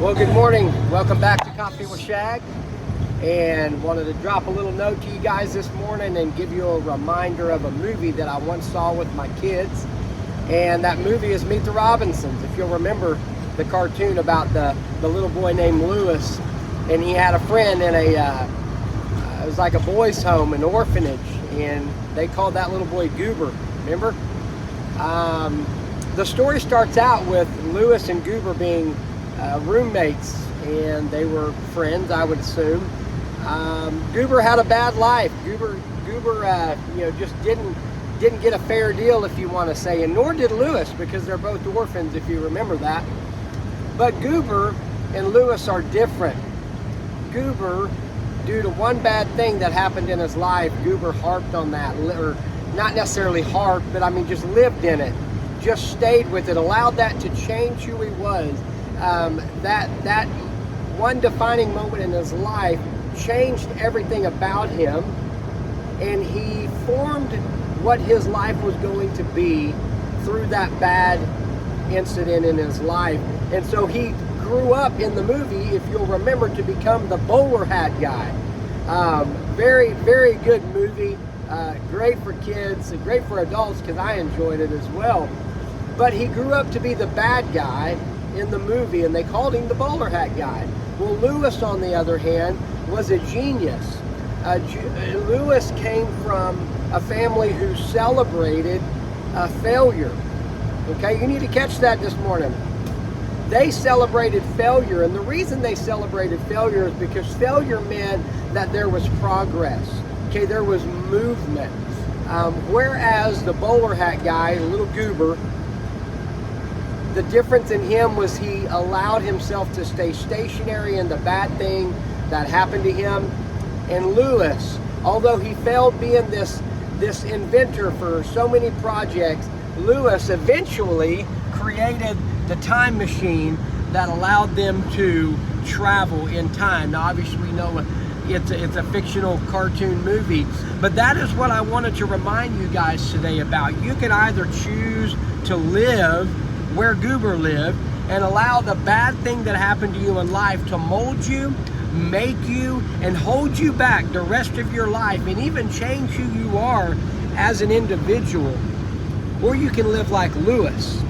Well, good morning. Welcome back to Coffee with Shag. And wanted to drop a little note to you guys this morning and give you a reminder of a movie that I once saw with my kids. And that movie is Meet the Robinsons. If you'll remember the cartoon about the little boy named Lewis, and he had a friend in it was like a boys' home, an orphanage, and they called that little boy Goober. Remember? The story starts out with Lewis and Goober being roommates, and they were friends, I would assume. Goober had a bad life. Goober, just didn't get a fair deal, if you want to say, and nor did Lewis, because they're both orphans, if you remember that. But Goober and Lewis are different. Goober, due to one bad thing that happened in his life, Goober harped on that, or not necessarily harped, but I mean just lived in it, just stayed with it, allowed that to change who he was. That one defining moment in his life changed everything about him, and he formed what his life was going to be through that bad incident in his life. And so he grew up in the movie, if you'll remember, to become the bowler hat guy. Very, very good movie. Great for kids, great for adults, because I enjoyed it as well. But he grew up to be the bad guy in the movie, and they called him the bowler hat guy. Well, Lewis, on the other hand, was a genius. Lewis came from a family who celebrated failure. Okay, you need to catch that this morning. They celebrated failure, and the reason they celebrated failure is because failure meant that there was progress. Okay, there was movement. Whereas the bowler hat guy, little Goober, the difference in him was he allowed himself to stay stationary in the bad thing that happened to him. And Lewis, although he failed being this inventor for so many projects, Lewis eventually created the time machine that allowed them to travel in time. Now, obviously, we know it's a fictional cartoon movie, but that is what I wanted to remind you guys today about. You can either choose to live where Goober lived and allow the bad thing that happened to you in life to mold you, make you, and hold you back the rest of your life, and even change who you are as an individual. Or you can live like Lewis,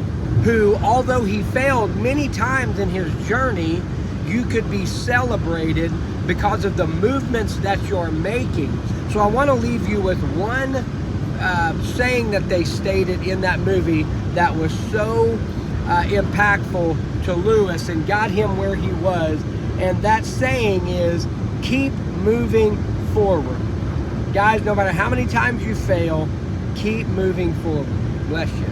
who, although he failed many times in his journey, you could be celebrated because of the movements that you're making. So I want to leave you with one saying that they stated in that movie that was so impactful to Lewis and got him where he was. And that saying is, keep moving forward. Guys, no matter how many times you fail, keep moving forward. Bless you.